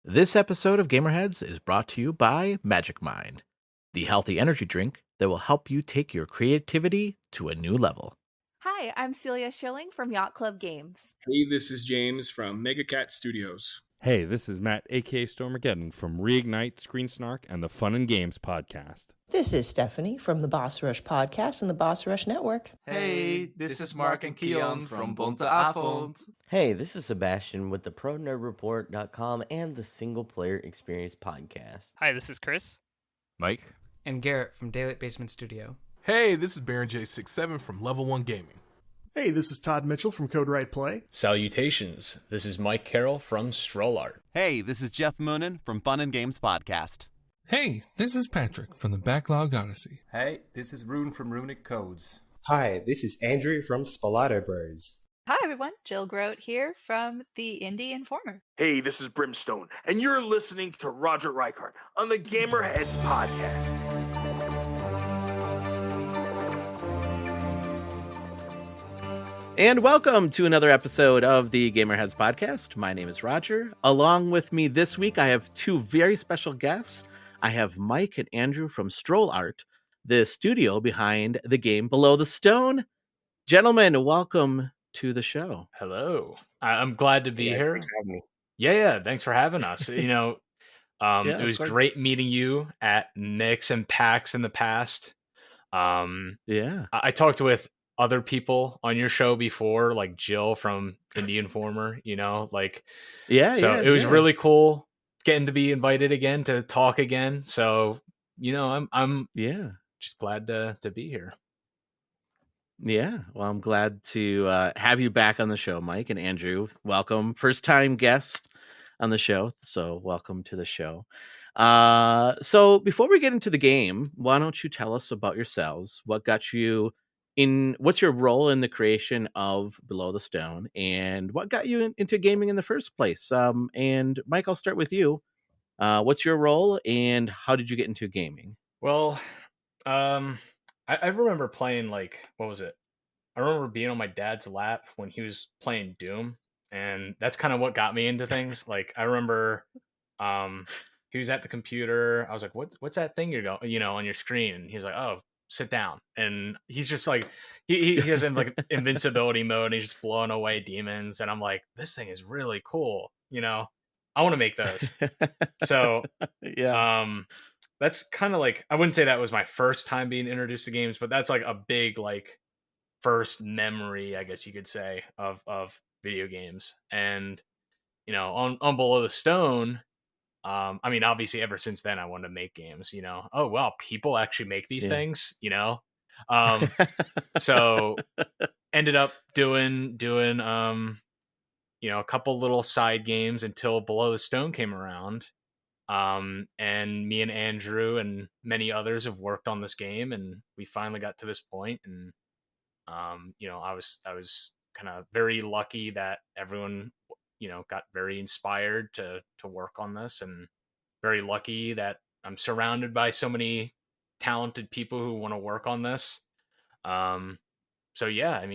This episode of Gamerheads is brought to you by Magic Mind, the healthy energy drink that will help you take your creativity to a new level. Hi, I'm Celia Schilling from Yacht Club Games. Hey, this is James from Megacat Studios. Hey, this is Matt, aka Stormageddon from Reignite, Screen Snark, and the Fun and Games podcast. This is Stephanie from the Boss Rush podcast and the Boss Rush Network. Hey, this is Mark and Keon from Bonte Avond. Hey, this is Sebastian with the ProNerdReport.com and the Single Player Experience podcast. Hi, this is Chris. Mike. And Garrett from Daylight Basement Studio. Hey, this is Baron J67 from Level 1 Gaming. Hey, this is Todd Mitchell from Code Right Play. Salutations. This is Mike Carroll from Strollart. Hey, this is Jeff Moonen from Fun and Games Podcast. Hey, this is Patrick from the Backlog Odyssey. Hey, this is Rune from Runic Codes. Hi, this is Andrew from Spalato Bros. Hi everyone, Jill Grote here from the Indie Informer. Hey, this is Brimstone, and you're listening to Roger Reichart on the Gamerheads Podcast. And welcome to another episode of the Gamerheads Podcast. My name is Roger. Along with me this week, I have two very special guests. I have Mike and Andrew from Strollart, the studio behind the game Below the Stone. Gentlemen, welcome to the show. Hello. I'm glad to be here. Thanks for having me. Yeah. Thanks for having us. It was great meeting you at Nick's and PAX in the past. I talked with other people on your show before, like Jill from Indie Informer, it was really cool getting to be invited again to talk again. So, I'm just glad to be here. Yeah, well, I'm glad to have you back on the show, Mike and Andrew. Welcome. First time guest on the show. So welcome to the show. So before we get into the game, why don't you tell us about yourselves? What got you what's your role in the creation of Below the Stone, and what got you into gaming in the first place? And Mike, I'll start with you. What's your role and how did you get into gaming? Well, I remember playing, what was it? I remember being on my dad's lap when he was playing Doom, and that's kind of what got me into things. I remember he was at the computer. I was like, what's that thing you're going, on your screen? And he's like, oh, sit down. And he's just like, he has invincibility mode, and he's just blowing away demons. And I'm like, this thing is really cool. I want to make those. So that's kind of I wouldn't say that was my first time being introduced to games, but that's a big first memory, I guess you could say, of video games. And on Below the Stone, obviously ever since then I wanted to make games. Oh wow, people actually make these things. So ended up doing a couple little side games until Below the Stone came around. And me and Andrew and many others have worked on this game, and we finally got to this point. And I was kind of very lucky that everyone got very inspired to work on this, and very lucky that I'm surrounded by so many talented people who want to work on this. So yeah,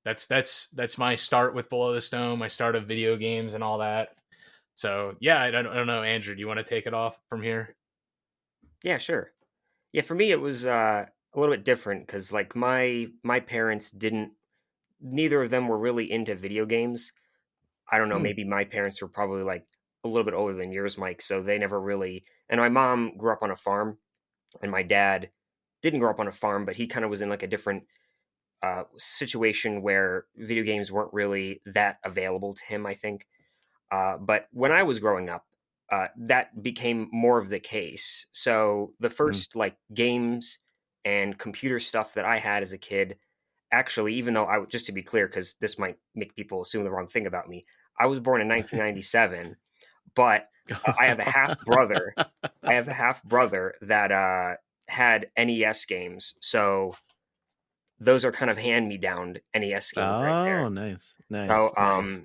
that's my start with Below the Stone, my start of video games and all that. So yeah, I don't know, Andrew, do you want to take it off from here? Yeah, sure. Yeah, for me it was a little bit different because my parents neither of them were really into video games. I don't know, maybe my parents were probably a little bit older than yours, Mike, so they never really, and my mom grew up on a farm, and my dad didn't grow up on a farm, but he kind of was in a different situation where video games weren't really that available to him, I think. But when I was growing up, that became more of the case. So the first games and computer stuff that I had as a kid, actually, even though just to be clear, because this might make people assume the wrong thing about me, I was born in 1997, but I have a half brother. I have a half brother that had NES games, so those are kind of hand-me-down NES games. Right there. Oh, nice. So, nice.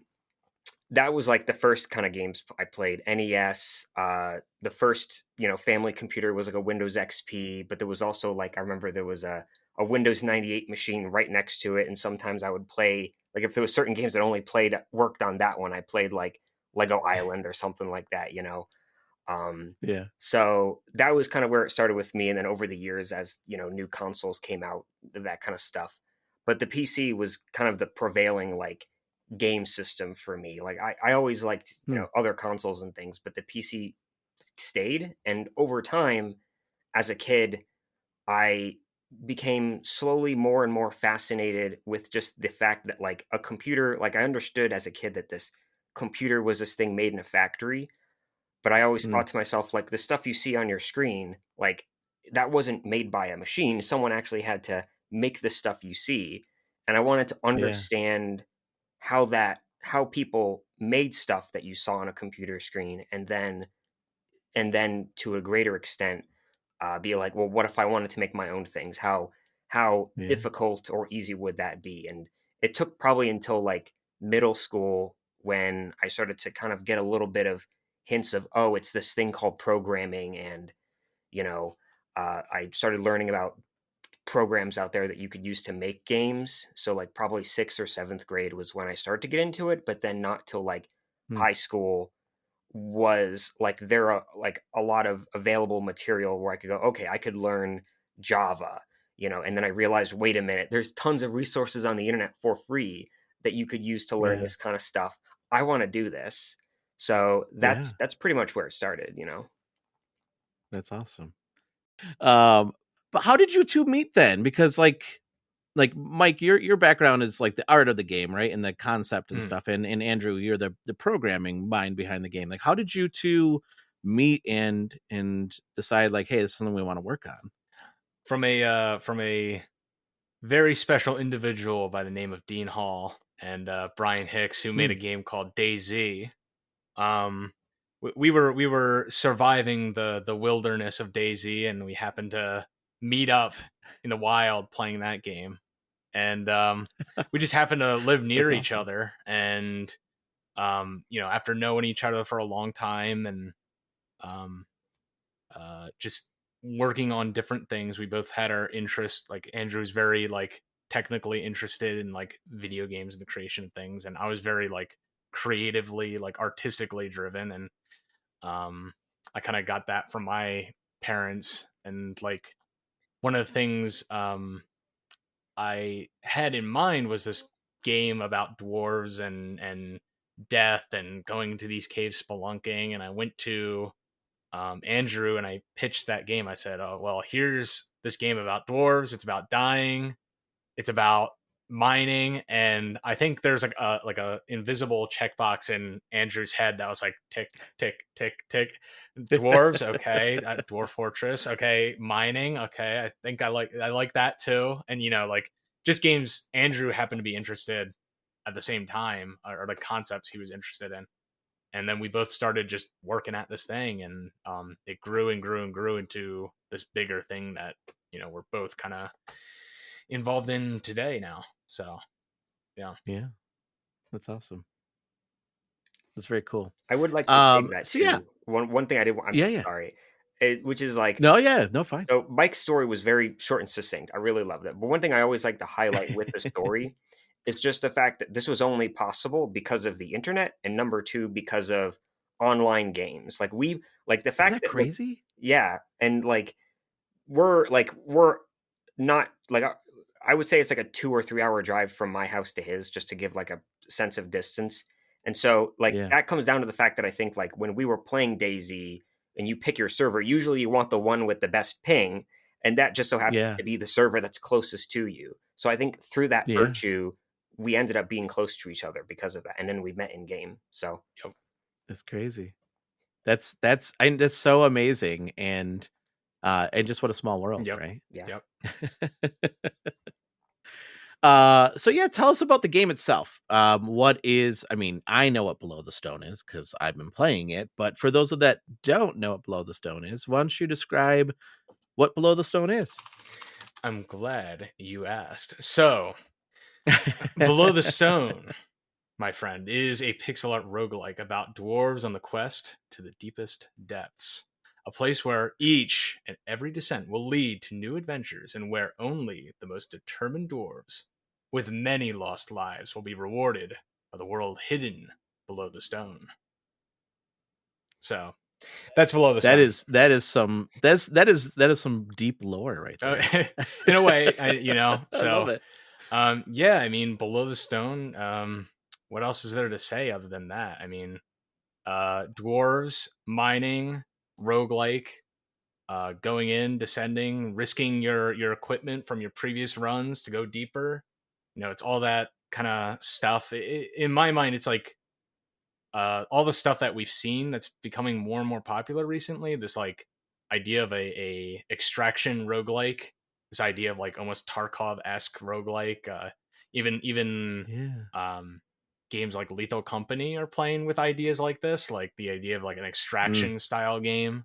That was the first kind of games I played. NES. The first, family computer was a Windows XP, but there was also I remember there was a Windows 98 machine right next to it, and sometimes I would play if there was certain games that only worked on that one. I played Lego Island or something like that, you know. Yeah. So that was kind of where it started with me, and then over the years, as you know, new consoles came out, that kind of stuff. But the PC was kind of the prevailing like game system for me. Like I always liked, you know, other consoles and things, but the PC stayed. And over time, as a kid, I became slowly more and more fascinated with just the fact that like a computer, like I understood as a kid that this computer was this thing made in a factory, but I always thought to myself, like, the stuff you see on your screen, like, that wasn't made by a machine. Someone actually had to make the stuff you see. And I wanted to understand how people made stuff that you saw on a computer screen, and then to a greater extent, be like, well, what if I wanted to make my own things? How difficult or easy would that be? And it took probably until like middle school when I started to kind of get a little bit of hints of, oh, it's this thing called programming. And, you know, I started learning about programs out there that you could use to make games. So like probably 6th or 7th grade was when I started to get into it, but then not till like high school was like there are like a lot of available material where I could go, okay, I could learn Java, you know, and then I realized, wait a minute, there's tons of resources on the internet for free that you could use to learn this kind of stuff. I want to do this. So that's pretty much where it started, you know. That's awesome. But how did you two meet then? Because like Mike, your background is like the art of the game, right? And the concept and stuff. And Andrew, you're the programming mind behind the game. Like, how did you two meet and decide like, hey, this is something we want to work on? From a very special individual by the name of Dean Hall and Brian Hicks, who made a game called DayZ. We were surviving the wilderness of DayZ, and we happened to meet up in the wild playing that game. And we just happened to live near each other, and you know, after knowing each other for a long time, and just working on different things, we both had our interest. Like Andrew's very like technically interested in like video games and the creation of things, and I was very like creatively, like artistically driven, and I kind of got that from my parents. And like one of the things I had in mind was this game about dwarves and death and going to these caves spelunking. And I went to Andrew and I pitched that game. I said, oh, well, here's this game about dwarves. It's about dying. It's about mining. And I think there's like a invisible checkbox in Andrew's head that was like tick, tick, tick, tick. Dwarves. Okay. Dwarf Fortress. Okay. Mining. Okay. I think I like that too. And, you know, like just games Andrew happened to be interested at the same time, or the concepts he was interested in. And then we both started just working at this thing, and it grew and grew and grew into this bigger thing that, you know, we're both kind of involved in today now. So, yeah. That's awesome. That's very cool. I would like to say that so too. yeah. One thing I did want, I'm sorry, which is like, no, fine. So Mike's story was very short and succinct. I really loved it. But one thing I always like to highlight with the story is just the fact that this was only possible because of the internet, and number two, because of online games. Like the fact that crazy? Yeah. And like, we're not like, I would say it's like a 2 or 3 hour drive from my house to his, just to give like a sense of distance. And so like that comes down to the fact that I think like when we were playing DayZ and you pick your server, usually you want the one with the best ping, and that just so happens to be the server that's closest to you. So I think through that virtue, we ended up being close to each other because of that, and then we met in game. So that's crazy. That's so amazing, and just what a small world, right? Yeah. So yeah, tell us about the game itself. What is? I mean, I know what Below the Stone is because I've been playing it. But for those that don't know what Below the Stone is, why don't you describe what Below the Stone is? I'm glad you asked. So, Below the Stone, my friend, is a pixel art roguelike about dwarves on the quest to the deepest depths. A place where each and every descent will lead to new adventures, and where only the most determined dwarves with many lost lives will be rewarded by the world hidden below the stone. So that's Below the That Stone. that is some deep lore right there. In a way, so I love it. yeah, I mean, Below the Stone, what else is there to say other than that? I mean, dwarves, mining, roguelike, going in, descending, risking your equipment from your previous runs to go deeper. It's all that kind of stuff. In my mind, it's like all the stuff that we've seen that's becoming more and more popular recently. This like idea of a extraction roguelike, this idea of like almost Tarkov-esque roguelike, even games like Lethal Company are playing with ideas like this, like the idea of like an extraction style game.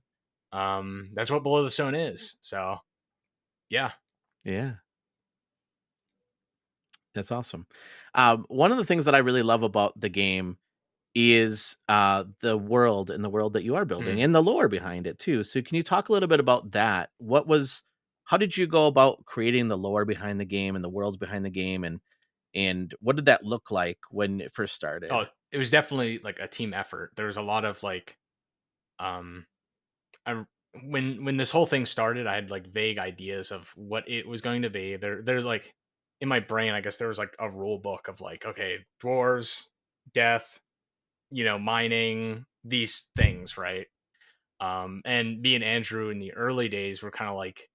That's what Below the Stone is. So yeah. That's awesome. One of the things that I really love about the game is the world that you are building and the lore behind it too. So can you talk a little bit about that? How did you go about creating the lore behind the game and the worlds behind the game, and what did that look like when it first started? Oh, it was definitely like a team effort. There was a lot of like, when this whole thing started, I had like vague ideas of what it was going to be. There's like in my brain, I guess there was like a rule book of like, okay, dwarves, death, mining, these things, right? And me and Andrew in the early days were kind of like,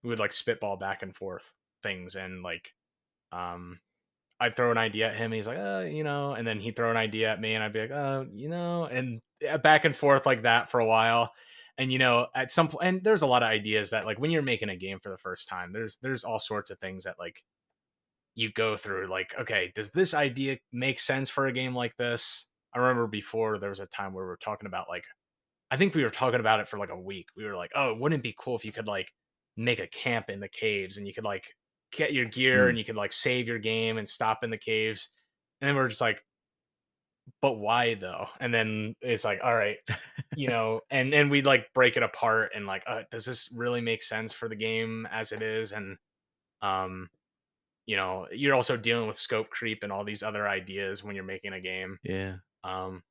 we would like spitball back and forth things, and like, I'd throw an idea at him, he's like, and then he'd throw an idea at me, and I'd be like, and back and forth like that for a while. And at some point, and there's a lot of ideas that like when you're making a game for the first time, there's all sorts of things that like you go through, like, okay, does this idea make sense for a game like this? I remember before there was a time where we were talking about like, I think we were talking about it for like a week. We were like, oh, wouldn't it be cool if you could like make a camp in the caves and you could like get your gear and you could like save your game and stop in the caves. And then we're just like, but why though? And then it's like, all right, and we'd like break it apart and like, does this really make sense for the game as it is? And you're also dealing with scope creep and all these other ideas when you're making a game.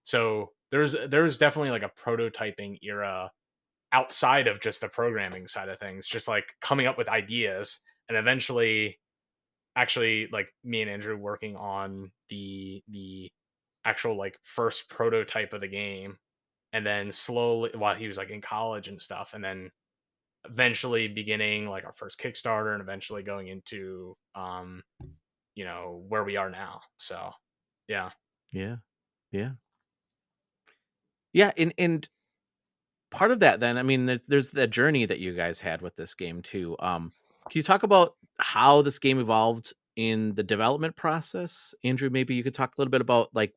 So there's definitely like a prototyping era outside of just the programming side of things, just like coming up with ideas, and eventually actually like me and Andrew working on the actual like first prototype of the game, and then slowly while he was like in college and stuff, and then eventually beginning like our first Kickstarter, and eventually going into where we are now. So yeah. And part of that then, I mean, there's the journey that you guys had with this game too. Can you talk about how this game evolved in the development process? Andrew, maybe you could talk a little bit about like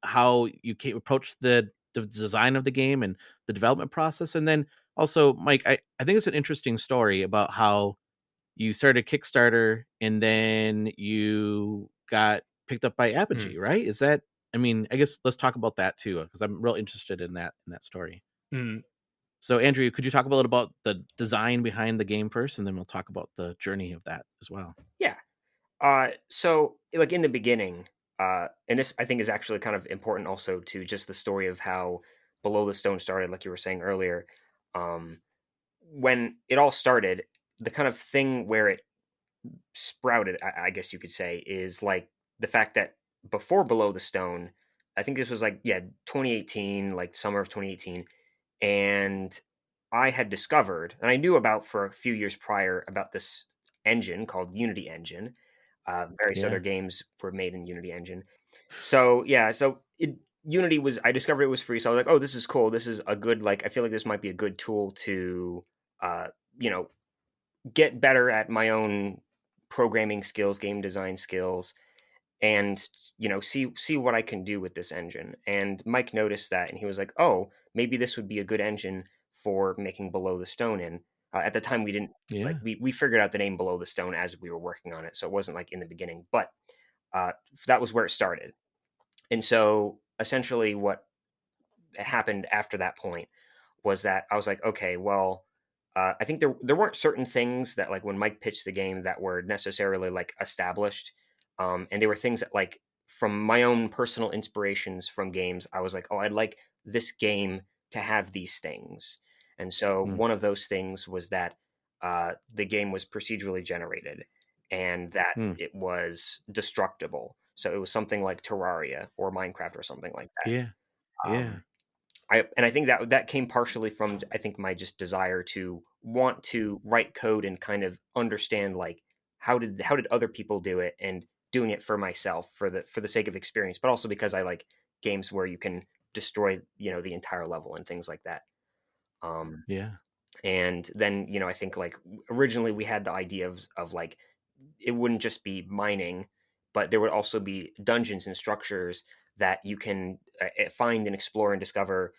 how you approached the design of the game and the development process. And then also, Mike, I think it's an interesting story about how you started Kickstarter and then you got picked up by Apogee, right? Is that, I mean, I guess let's talk about that too, because I'm real interested in that story. So Andrew, could you talk a little about the design behind the game first, and then we'll talk about the journey of that as well? Yeah. So like in the beginning, and this I think is actually kind of important also to just the story of how Below the Stone started, like you were saying earlier. When it all started, the kind of thing where it sprouted, I guess you could say, is like the fact that before Below the Stone, I think this was like 2018, like summer of 2018, and I had discovered, and I knew about for a few years prior, about this engine called Unity Engine. Various other games were made in Unity Engine. So Unity was, I discovered it was free. So I was like, oh, this is cool. This is a good, like, I feel like this might be a good tool to, get better at my own programming skills, game design skills, and, see what I can do with this engine. And Mike noticed that, and he was like, oh, maybe this would be a good engine for making Below the Stone in. At the time, we didn't like we figured out the name Below the Stone as we were working on it, so it wasn't like in the beginning. But that was where it started. And so essentially, what happened after that point was that I was like, okay, well, I think there weren't certain things that like when Mike pitched the game that were necessarily like established, and they were things that like from my own personal inspirations from games. I was like, oh, I'd like this game to have these things. And so one of those things was that the game was procedurally generated and that it was destructible. So it was something like Terraria or Minecraft or something like that. Yeah. I think that came partially from, I think, my just desire to want to write code and kind of understand like how did other people do it, and doing it for myself for the sake of experience, but also because I like games where you can destroy, the entire level and things like that. And then, I think like originally we had the idea of like it wouldn't just be mining, but there would also be dungeons and structures that you can find and explore and discover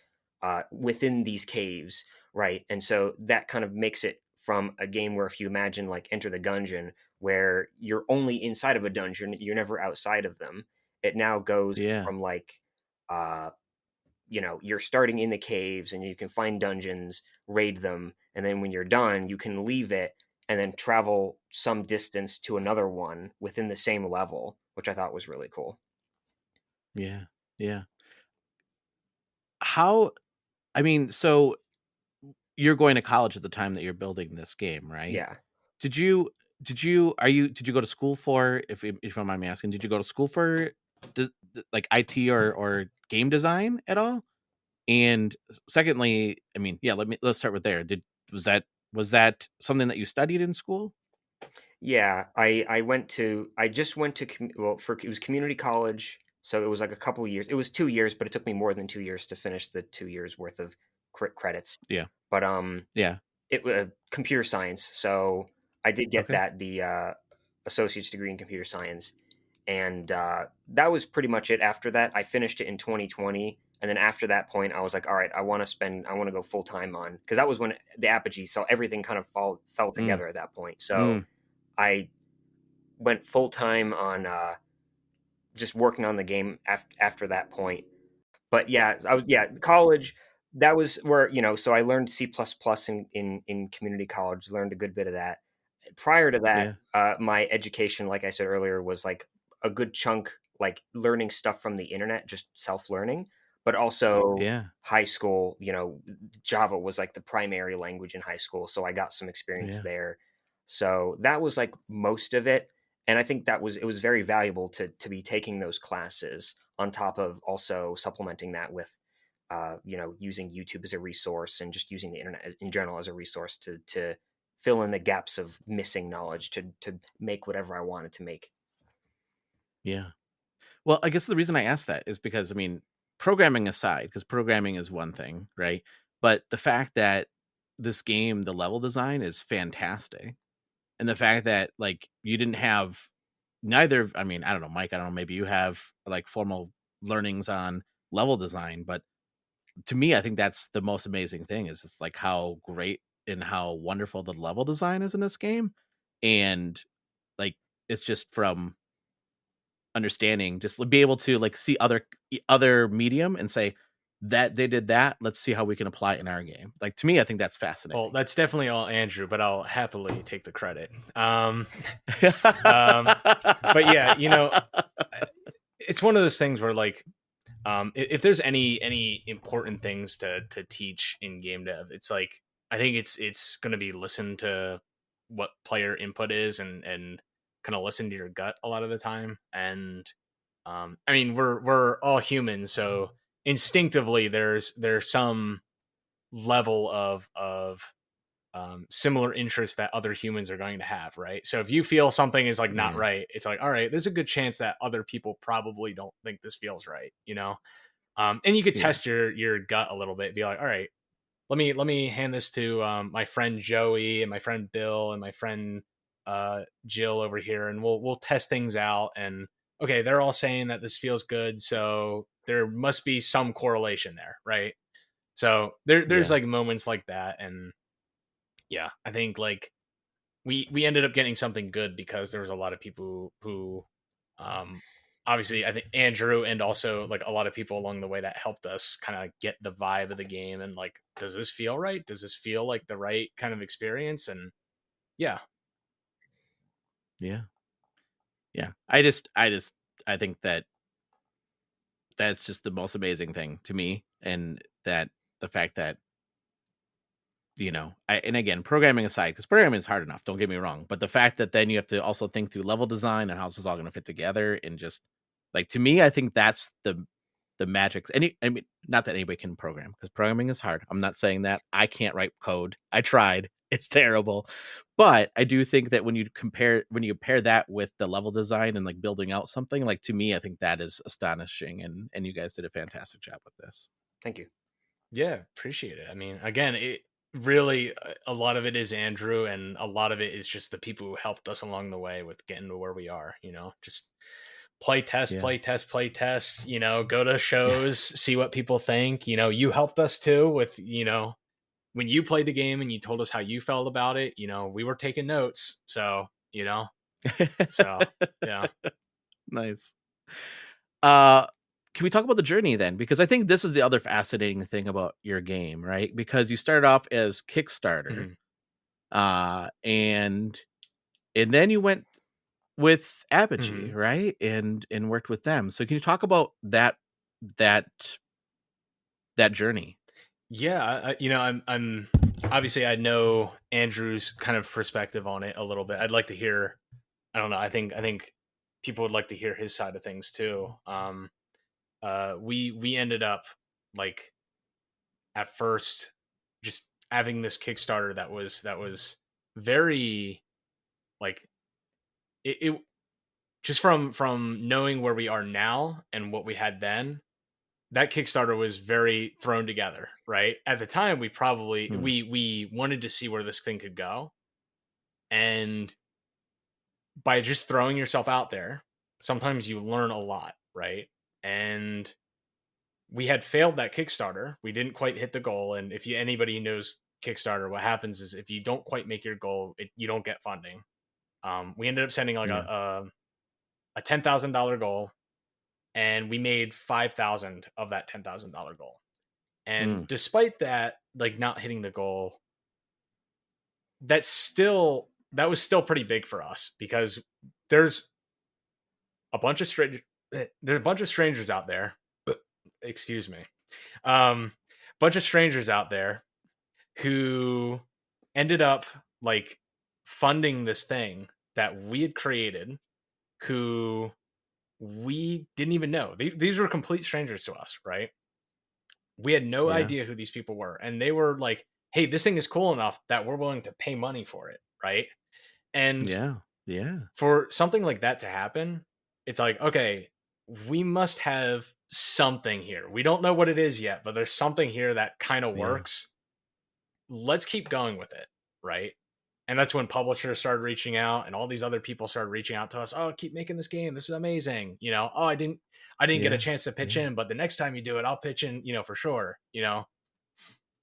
within these caves, right? And so that kind of makes it from a game where, if you imagine like Enter the Gungeon, where you're only inside of a dungeon, you're never outside of them. It now goes from like you're starting in the caves and you can find dungeons, raid them, and then when you're done, you can leave it and then travel some distance to another one within the same level, which I thought was really cool. Yeah. So you're going to college at the time that you're building this game, right? Yeah. Did you go to school for, if you don't mind me asking, did you go to school for like IT or game design at all? And secondly, let's start with there. Was that something that you studied in school? Yeah, I just went to it was community college, so it was like a couple of years. It was 2 years, but it took me more than 2 years to finish the 2 years worth of credits. Yeah. But yeah, it was computer science, so I did get Okay. the associate's degree in computer science, and that was pretty much it. After that, I finished it in 2020, and then after that point, I was like, all right, I want to go full time on, because that was when the apogee, so everything kind of fell together at that point. So I went full time on just working on the game after that point. But yeah, college. That was where, so I learned C++ in community college, learned a good bit of that. Prior to that, my education, like I said earlier, was like a good chunk like learning stuff from the internet, just self-learning, but also high school, Java was like the primary language in high school. So I got some experience there. So that was like most of it. And I think it was very valuable to be taking those classes on top of also supplementing that with, using YouTube as a resource and just using the internet in general as a resource to fill in the gaps of missing knowledge to make whatever I wanted to make. Yeah. Well, I guess the reason I asked that is because, programming aside, because programming is one thing, right? But the fact that this game, the level design is fantastic. And the fact that like you didn't have I don't know, Mike, I don't know, maybe you have like formal learnings on level design, but to me, I think that's the most amazing thing is just like how great and how wonderful the level design is in this game. And like, it's just from understanding, just be able to like see other medium and say that they did that. Let's see how we can apply it in our game. Like, to me, I think that's fascinating. Well, that's definitely all Andrew, but I'll happily take the credit. But yeah, it's one of those things where like, if there's any important things to teach in game dev, it's like, I think it's going to be listen to what player input is and kind of listen to your gut a lot of the time. And we're all human, so instinctively there's some level of similar interest that other humans are going to have, right? So if you feel something is like not right, it's like, all right, there's a good chance that other people probably don't think this feels right, and you could test your gut a little bit, be like, all right, let me hand this to my friend Joey and my friend Bill and my friend Jill over here, and we'll test things out. And okay, they're all saying that this feels good, so there must be some correlation there, right? So there's like moments like that. And yeah, I think like we ended up getting something good because there was a lot of people who obviously I think Andrew and also like a lot of people along the way that helped us kind of get the vibe of the game and like, does this feel right? Does this feel like the right kind of experience? And yeah. I think that's just the most amazing thing to me and that the fact that, you know, and again, programming aside, because programming is hard enough, don't get me wrong, but the fact that then you have to also think through level design and how this is all going to fit together, and just like, to me, I think that's the magic. I mean, not that anybody can program, because programming is hard. I'm not saying that. I can't write code. I tried. It's terrible. But I do think that when you pair that with the level design and like building out something, like, to me, I think that is astonishing, and you guys did a fantastic job with this. Thank you. Yeah, appreciate it. I mean, again, it really, a lot of it is Andrew, and a lot of it is just the people who helped us along the way with getting to where we are, you know, just play test, you know, go to shows, see what people think. You know, you helped us too with, you know, when you played the game and you told us how you felt about it, you know, we were taking notes. So, you know, so yeah. Nice. Can we talk about the journey then? Because I think this is the other fascinating thing about your game, right? Because you started off as Kickstarter, and then you went with Apogee, right? And worked with them. So can you talk about that journey? Yeah, you know, I'm obviously, I know Andrew's kind of perspective on it a little bit. I'd like to hear, I don't know, I think people would like to hear his side of things too. We ended up, like, at first just having this Kickstarter that was very, like, it just from knowing where we are now and what we had then, that Kickstarter was very thrown together, right? At the time, we probably we wanted to see where this thing could go, and by just throwing yourself out there, sometimes you learn a lot, right? And we had failed that Kickstarter. We didn't quite hit the goal, and if anybody knows Kickstarter, what happens is if you don't quite make your goal, you don't get funding. We ended up sending like a $10,000 goal, and we made 5,000 of that $10,000 goal. And despite that, like, not hitting the goal, that was still pretty big for us, because there's a bunch of strangers out there. Excuse me. Bunch of strangers out there who ended up, like, funding this thing that we had created, who we didn't even know. These were complete strangers to us, right? We had no idea who these people were, and they were like, hey, this thing is cool enough that we're willing to pay money for it, right? And for something like that to happen, it's like, okay, we must have something here. We don't know what it is yet, but there's something here that kind of works. Let's keep going with it, right? And that's when publishers started reaching out, and all these other people started reaching out to us. Oh, keep making this game. This is amazing. You know, oh, I didn't get a chance to pitch in, but the next time you do it, I'll pitch in, you know, for sure. You know,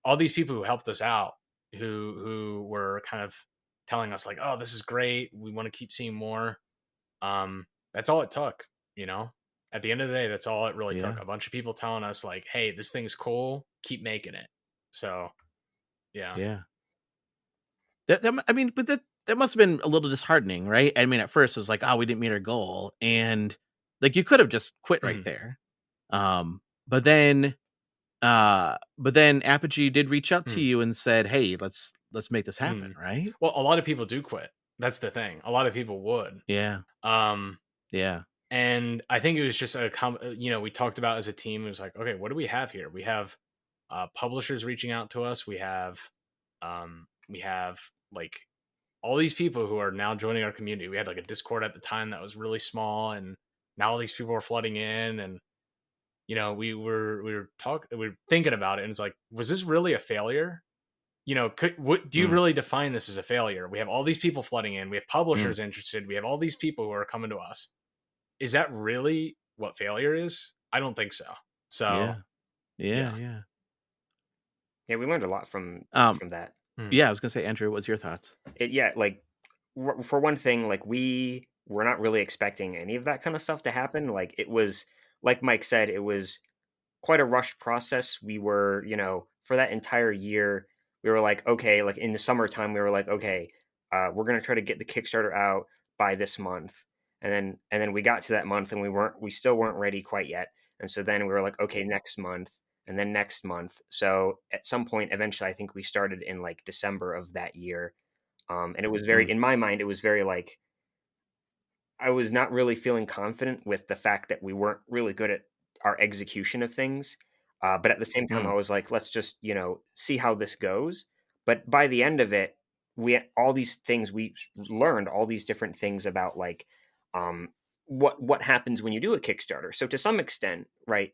all these people who helped us out, who were kind of telling us like, oh, this is great. We want to keep seeing more. That's all it took, you know. At the end of the day, that's all it really took. A bunch of people telling us like, hey, this thing's cool. Keep making it. So, yeah. I mean, but that must have been a little disheartening, right? I mean, at first it was like, oh, we didn't meet our goal, and like, you could have just quit right there. But then Apogee did reach out to you and said, hey, let's make this happen, right? Well, a lot of people do quit. That's the thing. A lot of people would. Yeah. And I think it was just you know, we talked about as a team, it was like, okay, what do we have here? We have publishers reaching out to us. We have like all these people who are now joining our community. We had like a Discord at the time that was really small, and now all these people are flooding in, and you know, we were thinking about it, and it's like, was this really a failure? You know, do you really define this as a failure? We have all these people flooding in. We have publishers interested. We have all these people who are coming to us. Is that really what failure is? I don't think so. So yeah, we learned a lot from that. Yeah, I was gonna say, Andrew, what's your thoughts? Like, for one thing, like, we were not really expecting any of that kind of stuff to happen. Like, it was, like Mike said, it was quite a rushed process. We were, you know, for that entire year, we were like, okay, like in the summertime, we were like, okay, we're gonna try to get the Kickstarter out by this month, and then we got to that month, and we still weren't ready quite yet. And so then we were like, okay, next month, and then next month. So at some point, eventually, I think we started in like December of that year. And it was very, in my mind, it was very like, I was not really feeling confident with the fact that we weren't really good at our execution of things. But at the same time, I was like, let's just, see how this goes. But by the end of it, we learned all these different things about like what happens when you do a Kickstarter. So to some extent, right,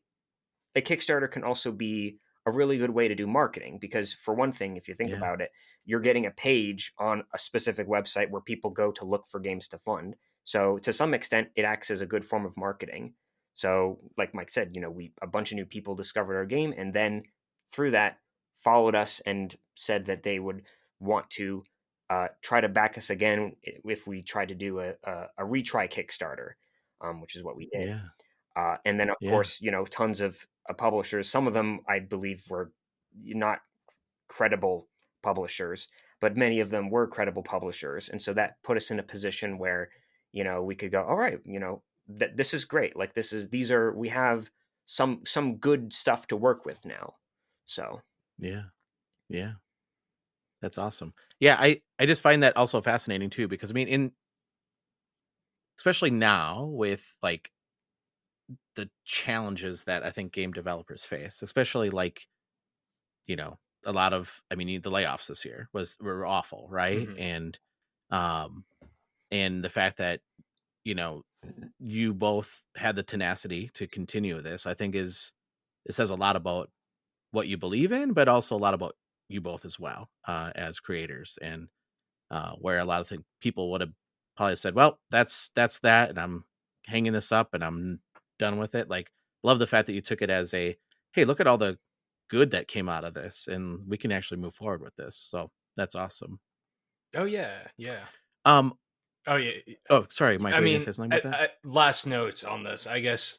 a Kickstarter can also be a really good way to do marketing, because for one thing, if you think about it, you're getting a page on a specific website where people go to look for games to fund. So to some extent, it acts as a good form of marketing. So like Mike said, a bunch of new people discovered our game, and then through that followed us and said that they would want to try to back us again if we tried to do a retry Kickstarter, which is what we did. And then, of course, tons of publishers. Some of them, I believe, were not credible publishers, but many of them were credible publishers. And so that put us in a position where, we could go, all right, this is great. Like we have some good stuff to work with now. So yeah, that's awesome. Yeah, I just find that also fascinating too, because I mean, especially now with like the challenges that I think game developers face, especially like, a lot of, the layoffs this year were awful, right? And the fact that, you both had the tenacity to continue this, I think it says a lot about what you believe in, but also a lot about you both as well, as creators, and where a lot of people would have probably said, well, that's that, and I'm hanging this up and I'm done with it. Like, love the fact that you took it as a, hey, look at all the good that came out of this, and we can actually move forward with this. So that's awesome. Oh yeah. Oh yeah. Oh, sorry, Mike. I mean, say something about that? Last notes on this, I guess.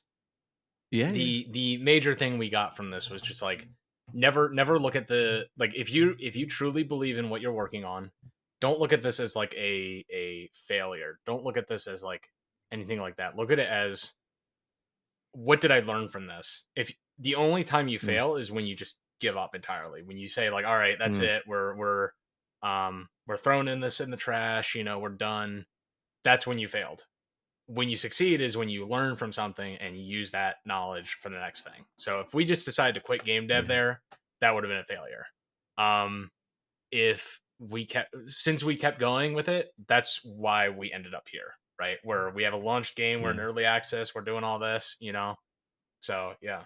Yeah. The major thing we got from this was just like, never look at the, like, if you truly believe in what you're working on, don't look at this as like a failure. Don't look at this as like anything like that. Look at it as, what did I learn from this? If the only time you fail is when you just give up entirely, when you say like, all right, that's it, we're throwing in the trash, we're done. That's when you failed. When you succeed is when you learn from something and you use that knowledge for the next thing. So if we just decided to quit game dev there, that would have been a failure. Since we kept going with it, that's why we ended up here, right? Where we have a launched game, we're in early access, we're doing all this, So yeah.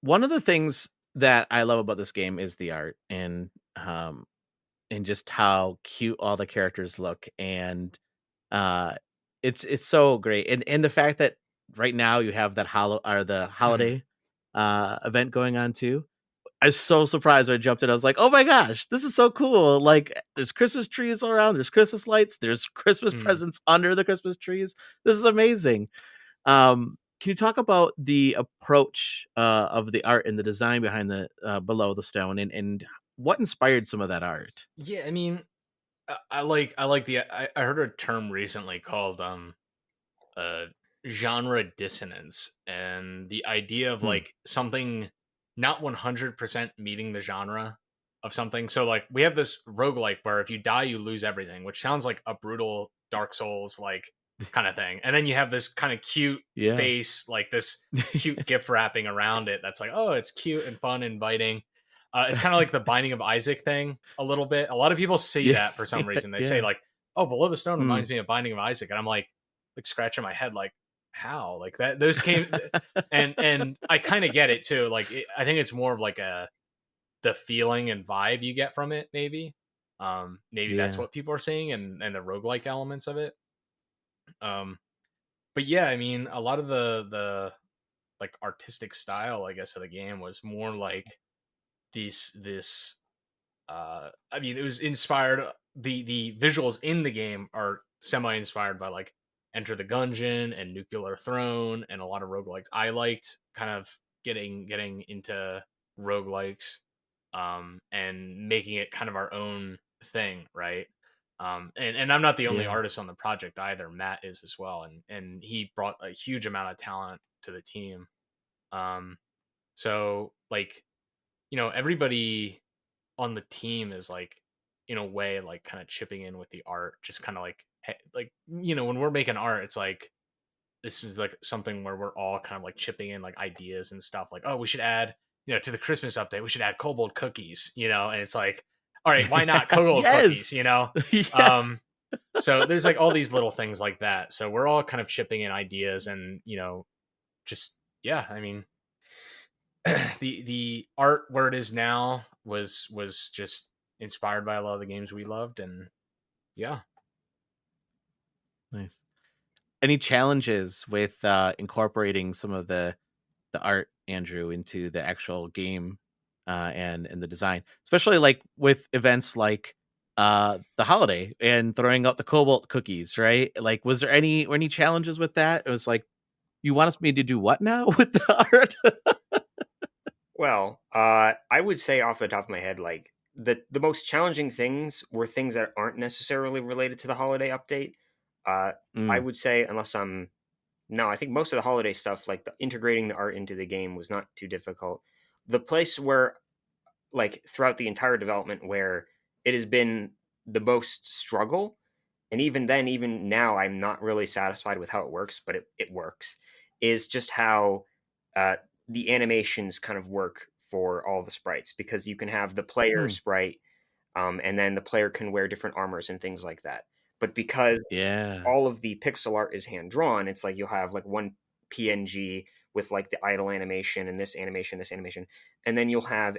One of the things that I love about this game is the art, and just how cute all the characters look, and it's so great, and the fact that right now you have that the holiday event going on too. I was so surprised when I jumped in. I was like, oh my gosh, this is so cool. Like, there's Christmas trees all around, there's Christmas lights, there's Christmas presents under the Christmas trees. This is amazing. Can you talk about the approach of the art and the design behind the below the stone, and what inspired some of that art? Yeah, I mean, I heard a term recently called genre dissonance, and the idea of like something not 100% meeting the genre of something. So like we have this roguelike where if you die you lose everything, which sounds like a brutal Dark Souls like kind of thing, and then you have this kind of cute face, like this cute gift wrapping around it that's like, oh, it's cute and fun and inviting. It's kind of like the Binding of Isaac thing a little bit. A lot of people say that for some reason. They say like, oh, Below the Stone reminds me of Binding of Isaac, and I'm like scratching my head like, how? Like that those came and I kind of get it too. Like I think it's more of like the feeling and vibe you get from it, maybe. That's what people are saying, and the roguelike elements of it. But yeah, I mean, a lot of the like artistic style, I guess, of the game was more like this I mean, it was inspired, the visuals in the game are semi-inspired by like Enter the Gungeon and Nuclear Throne and a lot of roguelikes. I liked kind of getting into roguelikes and making it kind of our own thing, right? And I'm not the only Yeah. artist on the project either. Matt is as well, and he brought a huge amount of talent to the team. So like, everybody on the team is like, in a way, like kind of chipping in with the art, just kind of like when we're making art, it's like this is like something where we're all kind of like chipping in like ideas and stuff, like, oh, we should add, to the Christmas update, we should add kobold cookies, and it's like, all right, why not kobold cookies, Yeah. So there's like all these little things like that. So we're all kind of chipping in ideas, and just I mean, the art where it is now was just inspired by a lot of the games we loved, and yeah. Nice. Any challenges with incorporating some of the art, Andrew, into the actual game and the design, especially like with events like the holiday and throwing out the cobalt cookies, right? Like, was there any challenges with that? It was like, you want me to do what now with the art? Well, I would say off the top of my head, like the most challenging things were things that aren't necessarily related to the holiday update. I would say, I think most of the holiday stuff, like integrating the art into the game, was not too difficult. The place where, like, throughout the entire development, where it has been the most struggle, and even now, I'm not really satisfied with how it works, but it works, is just how the animations kind of work for all the sprites, because you can have the player sprite, and then the player can wear different armors and things like that. But because all of the pixel art is hand drawn, it's like you'll have like one PNG with like the idle animation and this animation, and then you'll have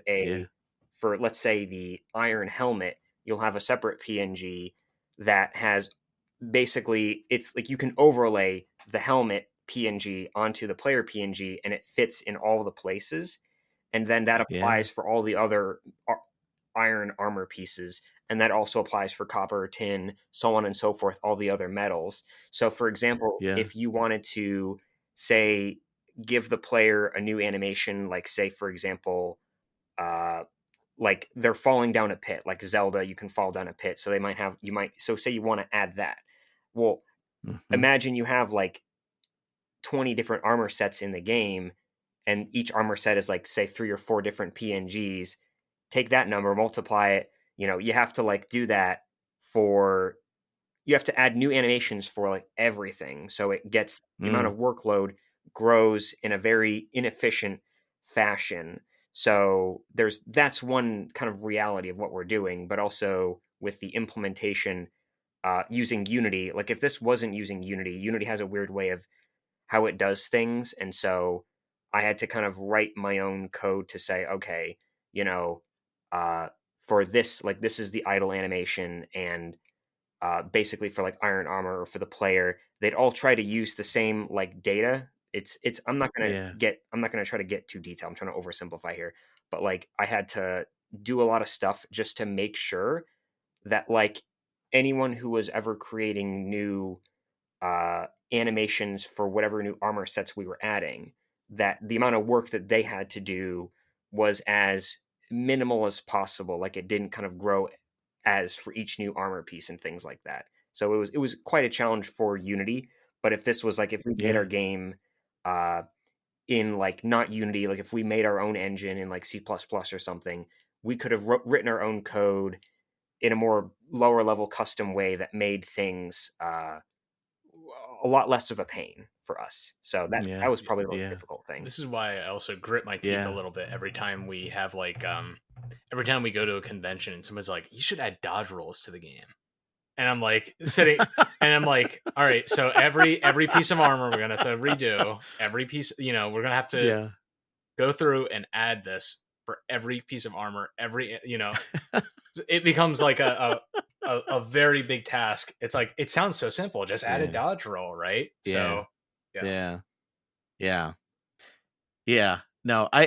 for, let's say, the iron helmet, you'll have a separate PNG that has, basically, it's like you can overlay the helmet PNG onto the player PNG, and it fits in all the places, and then that applies for all the other iron armor pieces, and that also applies for copper, tin, so on and so forth, all the other metals. So for example, if you wanted to, say, give the player a new animation, like, say, for example, like they're falling down a pit, like Zelda, you can fall down a pit, so so say you want to add that. Well, imagine you have like 20 different armor sets in the game, and each armor set is like, say, 3 or 4 different PNGs. Take that number, multiply it. You have to like do that you have to add new animations for like everything. So it gets, the amount of workload grows in a very inefficient fashion. So that's one kind of reality of what we're doing, but also with the implementation using Unity. Like, if this wasn't using Unity has a weird way of how it does things. And so I had to kind of write my own code to say, okay, for this, like, this is the idle animation, and basically for like iron armor or for the player, they'd all try to use the same like data. I'm not going to try to get too detailed. I'm trying to oversimplify here, but like I had to do a lot of stuff just to make sure that like anyone who was ever creating new animations for whatever new armor sets we were adding, that the amount of work that they had to do was as minimal as possible. Like, it didn't kind of grow as for each new armor piece and things like that. So it was quite a challenge for Unity. But if this was like, if we made our game in like not Unity, like if we made our own engine in like C++ or something, we could have written our own code in a more lower level custom way that made things a lot less of a pain for us. So that was probably the most difficult thing. This is why I also grit my teeth a little bit every time we have like every time we go to a convention and someone's like, you should add dodge rolls to the game. And I'm like sitting and I'm like, all right, so every piece of armor we're gonna have to redo. Every piece, we're gonna have to go through and add this for every piece of armor. It becomes like a very big task. It's like, it sounds so simple, just add a dodge roll, right? So no, I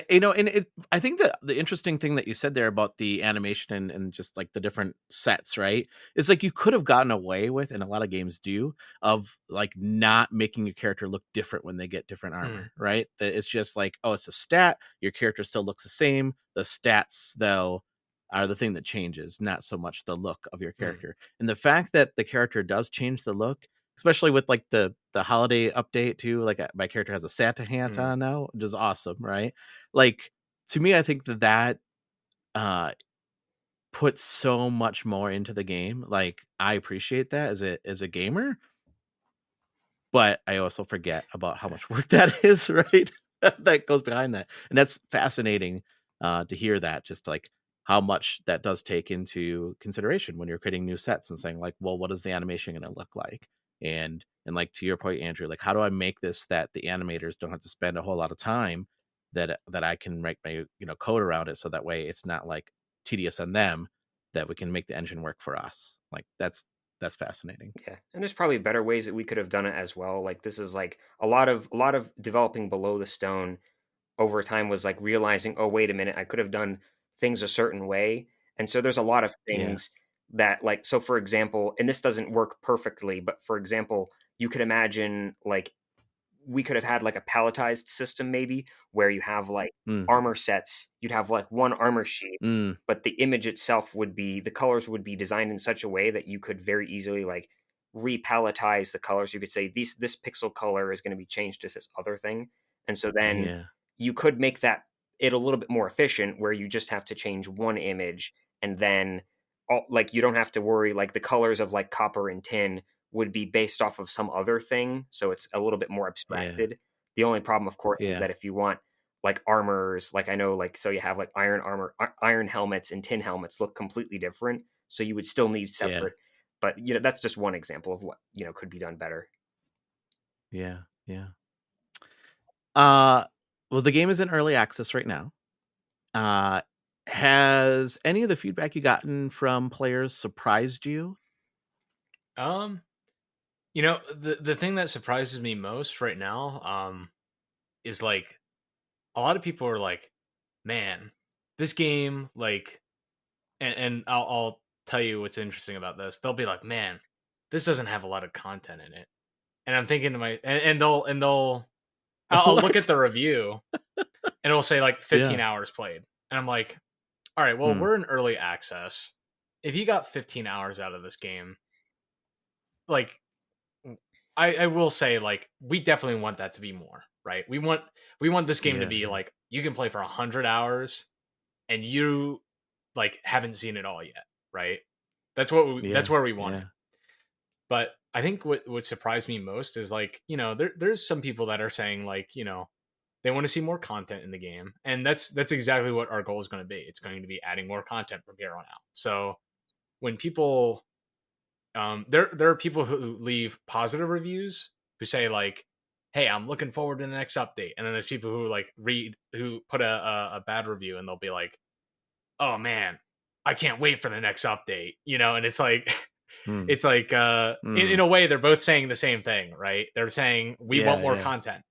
think that the interesting thing that you said there about the animation and just like the different sets, right, is like you could have gotten away with, and a lot of games do, of like not making your character look different when they get different armor, right? That it's just like, oh, it's a stat, your character still looks the same. The stats, though, are the thing that changes, not so much the look of your character. And the fact that the character does change the look, especially with like the holiday update too, like my character has a Santa hat on now, which is awesome, right? Like, to me, I think that puts so much more into the game. Like, I appreciate that as a gamer, but I also forget about how much work that is, right? That goes behind that. And that's fascinating to hear that, just like how much that does take into consideration when you're creating new sets and saying like, well, what is the animation going to look like? And like, to your point, Andrew, like, how do I make this that the animators don't have to spend a whole lot of time, that I can make my, code around it, so that way it's not like tedious on them, that we can make the engine work for us. Like, that's fascinating. Yeah, and there's probably better ways that we could have done it as well. Like, this is like a lot of developing below the stone over time was like realizing, oh, wait a minute, I could have done things a certain way. And so there's a lot of things that, like, so for example, and this doesn't work perfectly, but for example, you could imagine like we could have had like a palletized system, maybe, where you have like armor sets. You'd have like one armor sheet, but the image itself the colors would be designed in such a way that you could very easily like repalletize the colors. You could say this pixel color is going to be changed to this other thing. And so then you could make it a little bit more efficient, where you just have to change one image, and then like you don't have to worry, like the colors of like copper and tin would be based off of some other thing, so it's a little bit more abstracted. The only problem, of course, is that if you want like armors, like I know, like, so you have like iron armor, iron helmets and tin helmets look completely different, so you would still need separate. But that's just one example of what could be done better. Well, the game is in early access right now. Has any of the feedback you gotten from players surprised you? The thing that surprises me most right now is like a lot of people are like, man, this game, like, and I'll tell you what's interesting about this. They'll be like, man, this doesn't have a lot of content in it. And I'm thinking to I'll look at the review and it'll say like 15 hours played. And I'm like, all right, well, we're in early access. If you got 15 hours out of this game, like, I will say, like, we definitely want that to be more, right? We want this game to be like, you can play for 100 hours and you like haven't seen it all yet, right? That's what that's where we want it. But I think what surprised me most is like, there's some people that are saying like, they want to see more content in the game, and that's exactly what our goal is going to be. It's going to be adding more content from here on out. So when people there are people who leave positive reviews who say like, hey, I'm looking forward to the next update, and then there's people who like who put a bad review, and they'll be like, oh man, I can't wait for the next update, and it's like it's like in a way they're both saying the same thing, right? They're saying we want more content.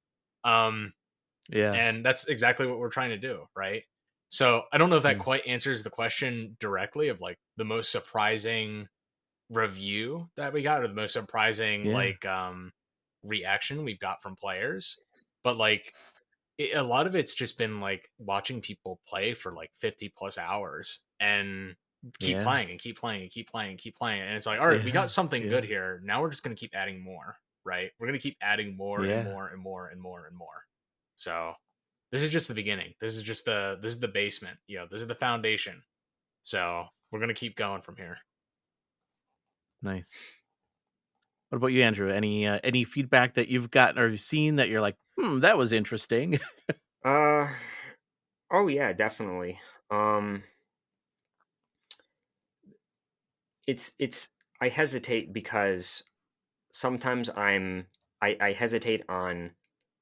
And that's exactly what we're trying to do, right? So I don't know if that quite answers the question directly of like the most surprising review that we got, or the most surprising reaction we've got from players, but like a lot of it's just been like watching people play for like 50 plus hours and keep playing and keep playing and keep playing and keep playing, and it's like, all right, we got something good here. Now we're just going to keep adding more, right? We're going to keep adding more and more and more and more and more. So this is just the beginning. This is the basement. This is the foundation. So we're going to keep going from here. Nice. What about you, Andrew? Any feedback that you've gotten or seen that you're like, that was interesting? Oh yeah, definitely. It's I hesitate because sometimes I hesitate on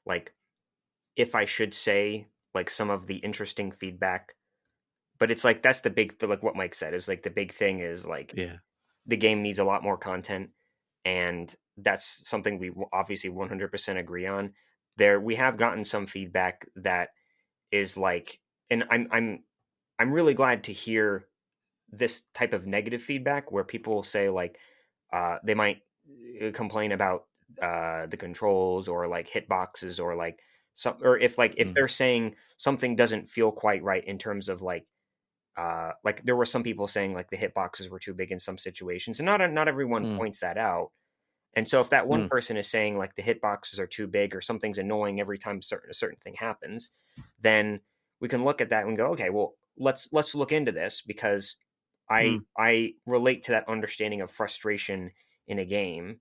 like if I should say like some of the interesting feedback, but it's like that's the big like what Mike said is like the big thing is like the game needs a lot more content, and that's something we obviously 100% agree on. We have gotten some feedback that is like, and I'm really glad to hear this type of negative feedback where people say like they might complain about the controls or like hitboxes or like some, or if they're saying something doesn't feel quite right in terms of like like there were some people saying like the hitboxes were too big in some situations, and not everyone points that out. And so if that one person is saying like the hitboxes are too big or something's annoying every time a certain thing happens, then we can look at that and go, okay, well, let's look into this, because I relate to that understanding of frustration in a game.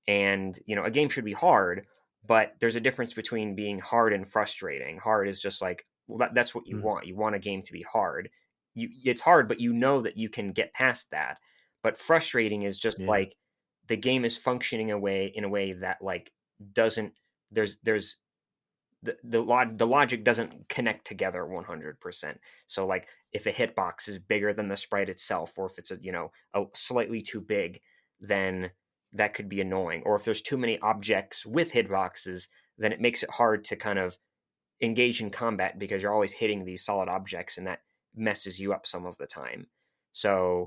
And, you know, a game should be hard, but there's a difference between being hard and frustrating. Hard is just like, well, that's what you want. You want a game to be hard. It's hard, but you know that you can get past that. But frustrating is just like the game is functioning in a way that like doesn't, there's the logic doesn't connect together 100%. So like if a hitbox is bigger than the sprite itself, or if it's a slightly too big, then that could be annoying. Or if there's too many objects with hitboxes, then it makes it hard to kind of engage in combat, because you're always hitting these solid objects, and that messes you up some of the time. So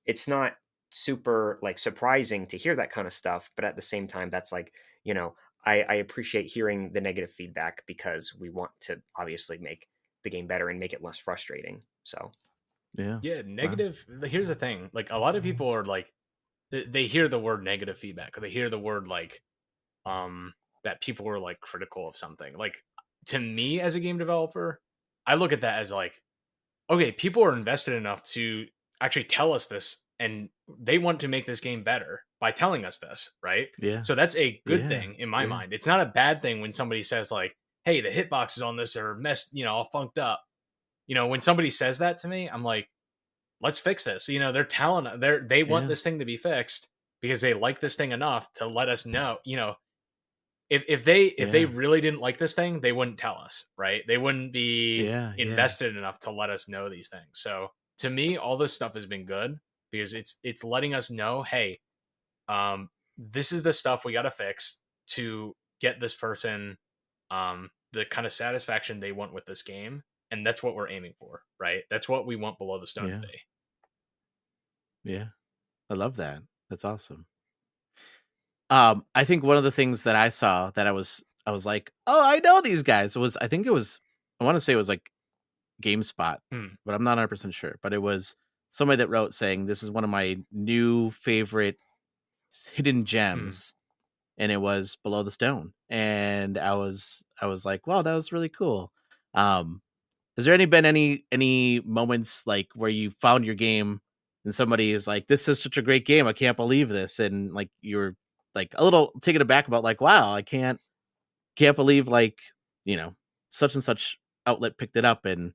it's not super like surprising to hear that kind of stuff, but at the same time, that's like, you know, I appreciate hearing the negative feedback, because we want to obviously make the game better and make it less frustrating. So negative. Here's the thing, like a lot of people are like, they hear the word negative feedback, or they hear the word like that people are like critical of something. Like, to me as a game developer, I look at that as like, okay, people are invested enough to actually tell us this, and they want to make this game better by telling us this, right? Yeah. So that's a good thing in my mind. It's not a bad thing when somebody says like, hey, the hitboxes on this are messed, you know, all funked up. You know, when somebody says that to me, I'm like, let's fix this. You know, they're telling, they want this thing to be fixed because they like this thing enough to let us know. You know, if they really didn't like this thing, they wouldn't tell us, right? They wouldn't be invested enough to let us know these things. So to me, all this stuff has been good, because it's letting us know, hey, this is the stuff we got to fix to get this person the kind of satisfaction they want with this game. And that's what we're aiming for, right? That's what we want Below the Stone to be. Yeah. I love that. That's awesome. I think one of the things that I saw that I was like, oh, I know these guys, I want to say it was like GameSpot, but I'm not 100% sure. But it was somebody that wrote saying, this is one of my new favorite hidden gems. And it was Below the Stone. And I was like, wow, that was really cool. Has there been any moments like where you found your game and somebody is like, this is such a great game, I can't believe this, and like you're like a little taken aback about like, wow, I can't believe, like, you know, such and such outlet picked it up and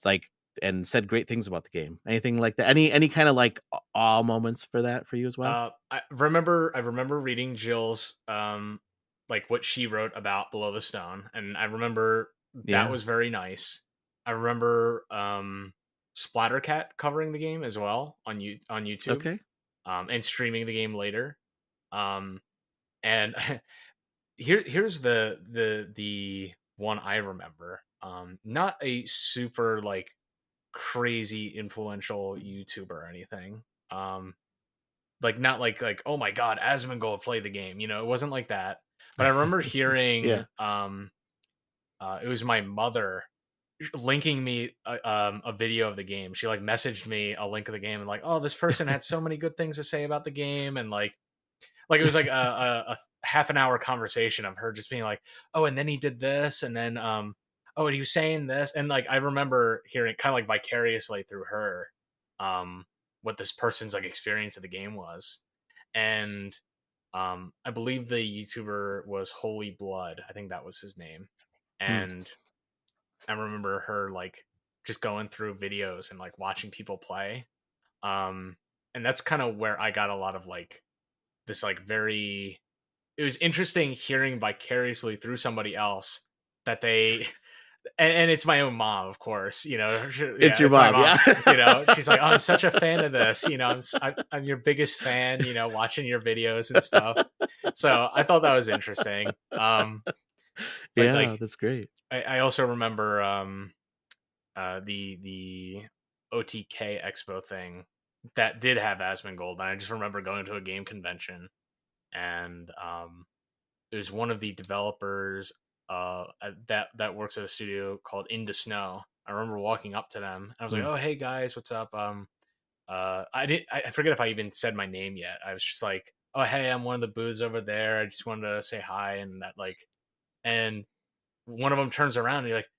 like and said great things about the game? Anything like that? Any kind of like awe moments for that for you as well? I remember reading Jill's like what she wrote about Below the Stone, and I remember that was very nice. I remember Splattercat covering the game as well on YouTube. Okay. And streaming the game later. And here's the one I remember. Not a super like crazy influential YouTuber or anything. Like not like oh my god, Asmongold played the game. You know, it wasn't like that. But I remember hearing it was my mother linking me a video of the game. She like messaged me a link of the game and like, oh, this person had so many good things to say about the game, and like it was like a half an hour conversation of her just being like, oh, and then he did this, and then oh, and he was saying this, and like I remember hearing kind of like vicariously through her what this person's like experience of the game was. And I believe the YouTuber was Holy Blood. I think that was his name. And I remember her like just going through videos and like watching people play. And that's kind of where I got a lot of like this like it was interesting hearing vicariously through somebody else that they and it's my own mom, of course, you know. It's your mom, yeah. You know, she's like, oh, I'm such a fan of this, you know, I'm your biggest fan, you know, watching your videos and stuff. So I thought that was interesting. Yeah, like, that's great. I also remember the OTK Expo thing that did have Asmongold, and I just remember going to a game convention, and it was one of the developers that works at a studio called Into Snow. I remember walking up to them and I was like, "Oh, hey guys, what's up?" I forget if I even said my name yet. I was just like, "Oh, hey, I'm one of the booths over there. I just wanted to say hi." And that and one of them turns around and you're like,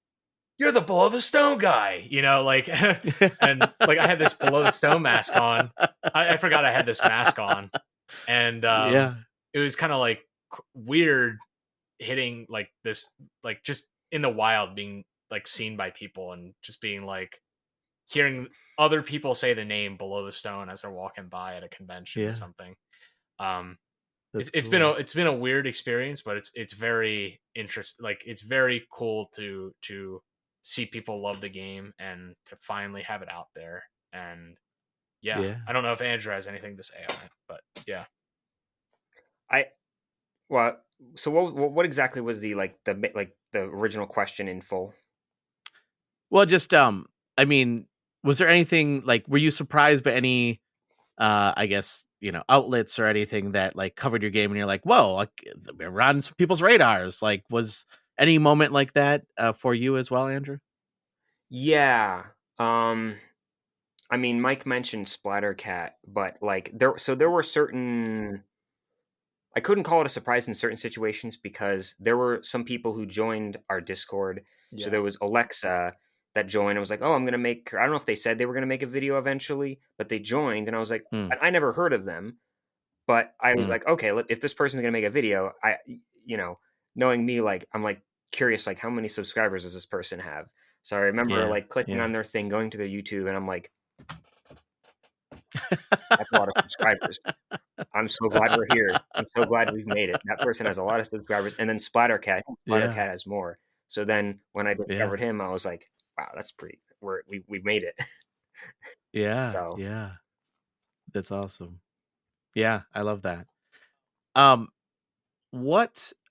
"You're the Below the Stone guy," like, and like I had this Below the Stone mask on. I forgot I had this mask on, and it was kind of like weird hitting like this, like just in the wild, being like seen by people and just being like hearing other people say the name Below the Stone as they're walking by at a convention or something. It's been a weird experience, but it's very interesting. Like it's very cool to see people love the game and to finally have it out there. And I don't know if Andrew has anything to say on it, but yeah. So what exactly was the original question in full? Well, just I mean, was there anything like, were you surprised by any I guess, outlets or anything that like covered your game and you're like, whoa, like, we're on some people's radars? Like, was any moment like that for you as well, Andrew? Yeah. I mean, Mike mentioned Splattercat, but like there were certain, I couldn't call it a surprise in certain situations because there were some people who joined our Discord. So there was Alexa that joined. I was like, oh, I'm going to make, I don't know if they said they were going to make a video eventually, but they joined and I was like, I never heard of them, but I was like, okay, if this person's going to make a video, knowing me, like, I'm like curious, like how many subscribers does this person have? So I remember like clicking on their thing, going to their YouTube, and I'm like, that's a lot of subscribers. I'm so glad we're here. I'm so glad we've made it. That person has a lot of subscribers. And then Splattercat has more. So then when I discovered him, I was like, wow, that's pretty, we made it. Yeah. That's awesome. Yeah, I love that. I'll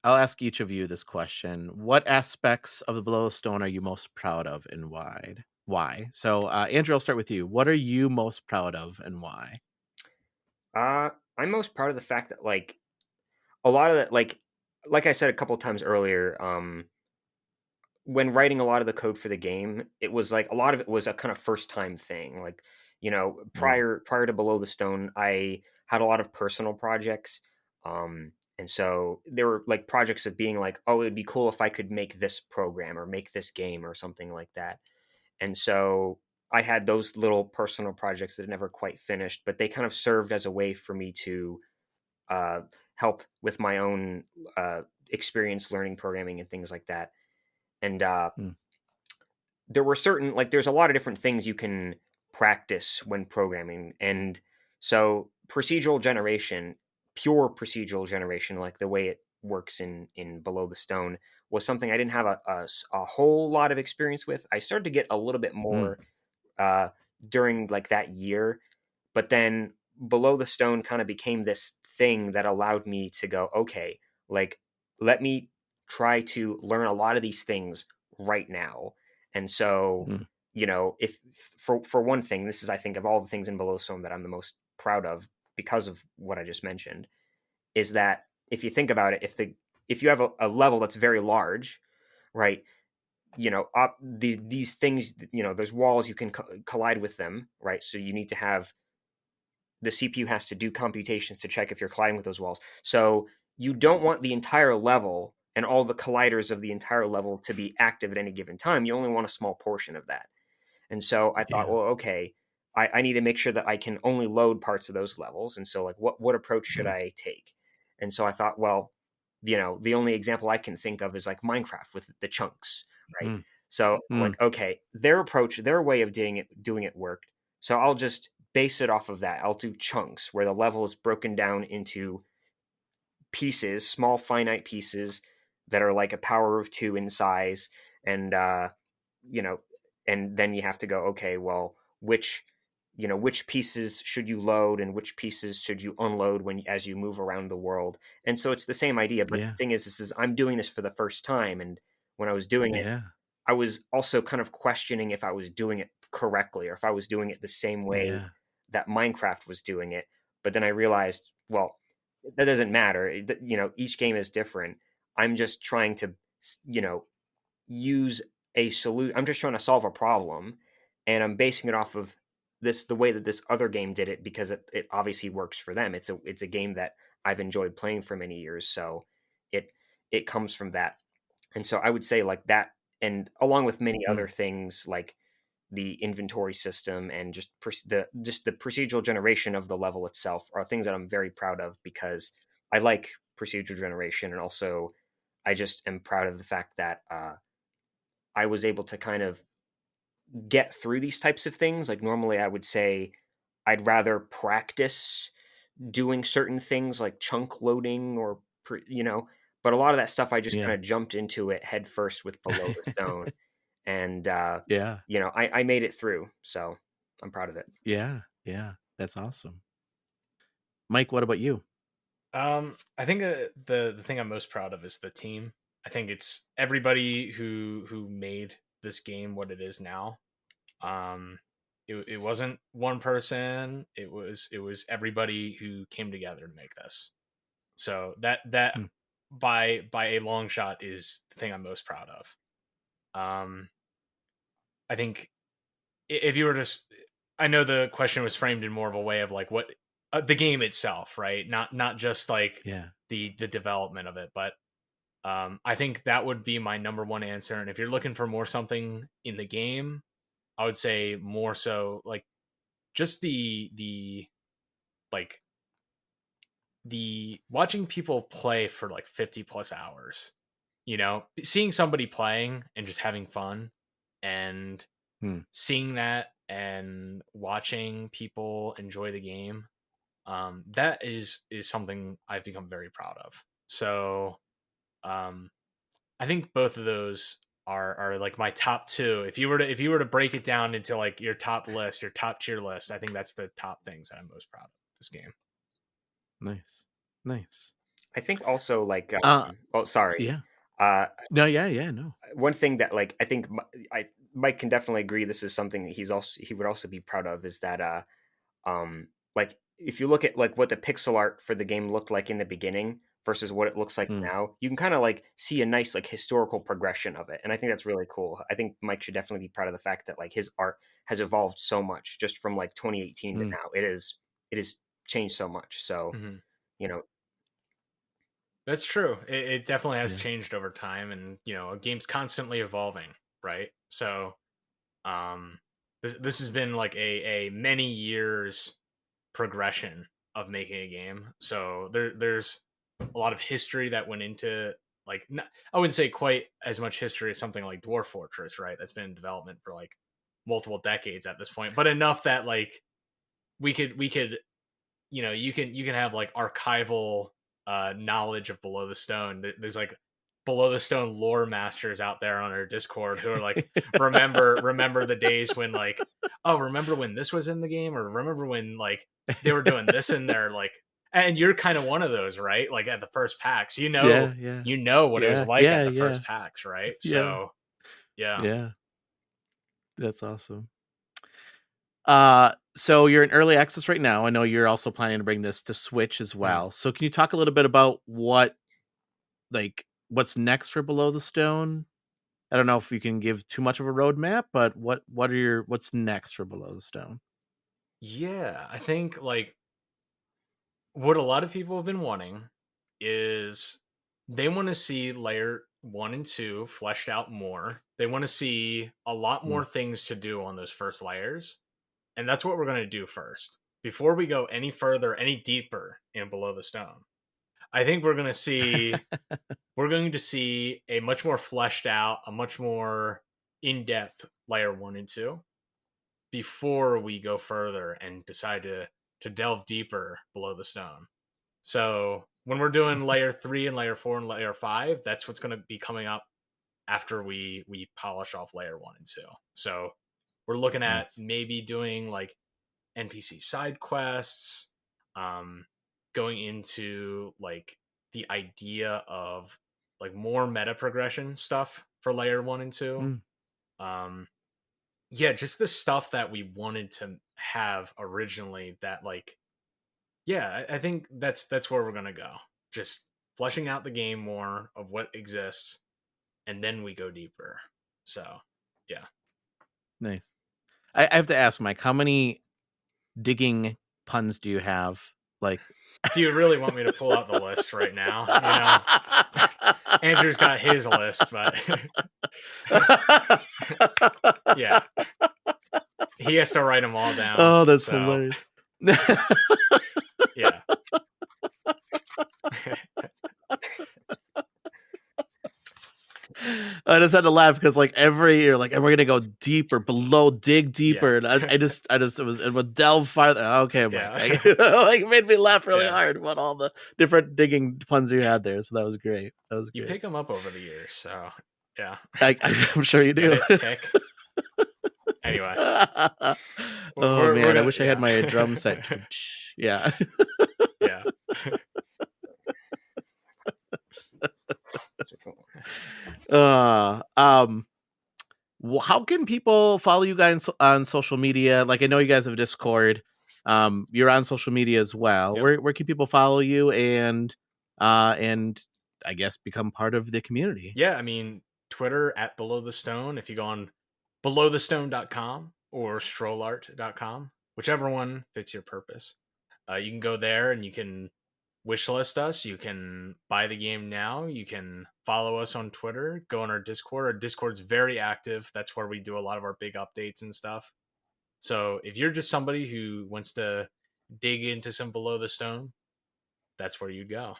ask each of you this question. What aspects of the Below the Stone are you most proud of and why? So, Andrew, I'll start with you. What are you most proud of and why? I'm most proud of the fact that like a lot of that, like I said a couple of times earlier, when writing a lot of the code for the game, it was like a lot of it was a kind of first time thing. Like, prior to Below the Stone, I had a lot of personal projects. And so there were like projects of being like, oh, it'd be cool if I could make this program or make this game or something like that. And so I had those little personal projects that never quite finished, but they kind of served as a way for me to help with my own experience learning programming and things like that. And there were certain, like, there's a lot of different things you can practice when programming. And so procedural generation, pure procedural generation, like the way it works in Below the Stone, was something I didn't have a whole lot of experience with. I started to get a little bit more during like that year, but then Below the Stone kind of became this thing that allowed me to go, okay, like, let me try to learn a lot of these things right now. And so, if for one thing, this is, I think, of all the things in Below the Stone that I'm the most proud of because of what I just mentioned, is that if you think about it, if you have a level that's very large, right, these things, there's walls, you can collide with them, right? So you need to have, the CPU has to do computations to check if you're colliding with those walls. So you don't want the entire level and all the colliders of the entire level to be active at any given time. You only want a small portion of that. And so I thought, well, okay, I need to make sure that I can only load parts of those levels. And so like, what approach should I take? And so I thought, well, the only example I can think of is like Minecraft with the chunks, right? So I'm like, okay, their approach, their way of doing it worked. So I'll just base it off of that. I'll do chunks where the level is broken down into pieces, small finite pieces that are like a power of 2 in size. And, and then you have to go, okay, well, which pieces should you load and which pieces should you unload as you move around the world. And so it's the same idea, but the thing is I'm doing this for the first time. And when I was doing it, I was also kind of questioning if I was doing it correctly or if I was doing it the same way that Minecraft was doing it. But then I realized, well, that doesn't matter. Each game is different. I'm just trying to, use a solution. I'm just trying to solve a problem, and I'm basing it off of the way that this other game did it, because it obviously works for them. It's a game that I've enjoyed playing for many years, so it comes from that. And so I would say like that, and along with many other things like the inventory system and just the procedural generation of the level itself are things that I'm very proud of, because I like procedural generation, and also I just am proud of the fact that I was able to kind of get through these types of things. Like normally I would say I'd rather practice doing certain things like chunk loading or but a lot of that stuff I just kind of jumped into it head first with Below the Stone. And I made it through, so I'm proud of it. Yeah, that's awesome. Mike, what about you? I think the thing I'm most proud of is the team. I think it's everybody who made this game what it is now. It wasn't one person. It was everybody who came together to make this. So that by a long shot is the thing I'm most proud of. I think if you were to, I know the question was framed in more of a way of like what the game itself, right? Not just like the development of it, but I think that would be my number one answer. And if you're looking for more something in the game, I would say more so like just the watching people play for like 50 plus hours, seeing somebody playing and just having fun, and seeing that and watching people enjoy the game, that is something I've become very proud of. So I think both of those are like my top two. If you were to break it down into like your top list, your top tier list, I think that's the top things that I'm most proud of this game. Nice. I think also like sorry. Yeah. No. One thing that like I think Mike can definitely agree, this is something that he would also be proud of, is that like if you look at like what the pixel art for the game looked like in the beginning versus what it looks like now, you can kind of like see a nice like historical progression of it, and I think that's really cool. I think Mike should definitely be proud of the fact that like his art has evolved so much just from like 2018 to now. It is changed so much. So that's true. It definitely has changed over time, and a game's constantly evolving, right? So this has been like a many years progression of making a game. So there's a lot of history that went into like, I wouldn't say quite as much history as something like Dwarf Fortress, right? That's been in development for like multiple decades at this point, but enough that like we could you can have like archival knowledge of Below the Stone. There's like Below the Stone lore masters out there on our Discord who are like, remember the days when like, oh, remember when this was in the game, or remember when like they were doing this in there, like, and you're kind of one of those, right? Like at the first PAX, you know what it was like at the first PAX, right? So yeah, that's awesome. So you're in early access right now. I know you're also planning to bring this to Switch as well. So can you talk a little bit about what's next for Below the Stone? I don't know if you can give too much of a roadmap, but what's next for Below the Stone? Yeah, I think like what a lot of people have been wanting is they want to see layer 1 and 2 fleshed out more. They want to see a lot more things to do on those first layers. And that's what we're going to do first. Before we go any further, any deeper in Below the Stone, I think we're going to see a much more fleshed out, a much more in-depth layer 1 and 2 before we go further and decide to delve deeper Below the Stone. So when we're doing layer 3 and layer 4 and layer 5, that's what's going to be coming up after we polish off layer 1 and 2. So we're looking at maybe doing like NPC side quests, going into like the idea of like more meta progression stuff for layer 1 and 2. Just the stuff that we wanted to have originally that like, I think that's where we're going to go. Just fleshing out the game more of what exists, and then we go deeper. So yeah. Nice. I have to ask, Mike, how many digging puns do you have? Like, do you really want me to pull out the list right now? Andrew's got his list, but yeah, he has to write them all down. Oh, that's hilarious. Yeah. I just had to laugh because like every year, like, and we're gonna go deeper, below, dig deeper, and I just it would delve farther. Okay, Mike, like, it made me laugh really hard about all the different digging puns you had there. So that was great. That was great. You pick them up over the years, so yeah, I'm sure you do. Anyway, oh man, I wish I had my drum set. Yeah, yeah. How can people follow you guys on social media? Like, I know you guys have Discord. You're on social media as well. Yep. Where can people follow you and I guess become part of the community? Yeah, I mean, Twitter at Below the Stone. If you go on belowthestone.com or strollart.com, whichever one fits your purpose, you can go there and you can wishlist us. You can buy the game now. You can follow us on Twitter. Go on our Discord. Our Discord's very active. That's where we do a lot of our big updates and stuff. So if you're just somebody who wants to dig into some Below the Stone, that's where you'd go.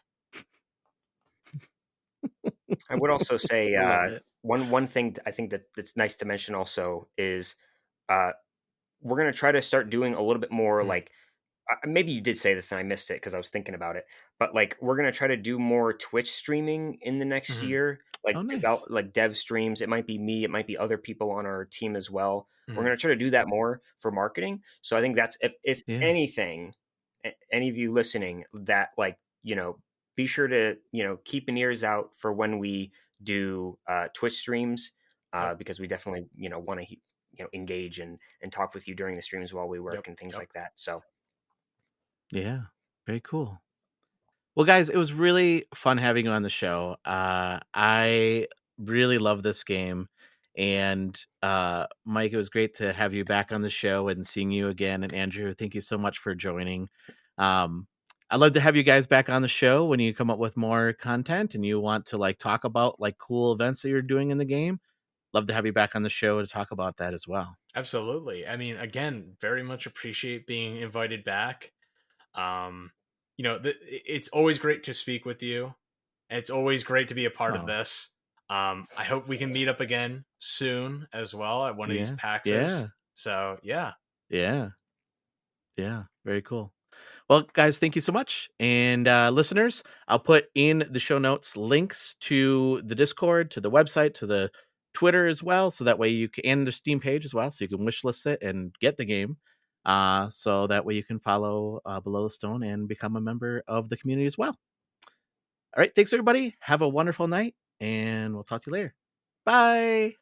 I would also say one thing I think that's nice to mention also is we're going to try to start doing a little bit more like, maybe you did say this and I missed it because I was thinking about it, but like we're going to try to do more Twitch streaming in the next year, like like dev streams. It might be me, it might be other people on our team as well. We're going to try to do that more for marketing. So I think that's if anything, any of you listening that like, be sure to, keep an ears out for when we do Twitch streams because we definitely, want to, engage and talk with you during the streams while we work and things like that. So. Yeah, very cool. Well, guys, it was really fun having you on the show. I really love this game. And Mike, it was great to have you back on the show and seeing you again. And Andrew, thank you so much for joining. I'd love to have you guys back on the show when you come up with more content and you want to like talk about like cool events that you're doing in the game. Love to have you back on the show to talk about that as well. Absolutely. I mean, again, very much appreciate being invited back. It's always great to speak with you. It's always great to be a part of this. I hope we can meet up again soon as well at one of these PAXs. Yeah. So yeah. Very cool. Well, guys, thank you so much. And listeners, I'll put in the show notes links to the Discord, to the website, to the Twitter as well. So that way you can, and the Steam page as well. So you can wishlist it and get the game. So that way you can follow Below the Stone and become a member of the community as well. All right. Thanks, everybody. Have a wonderful night, and we'll talk to you later. Bye.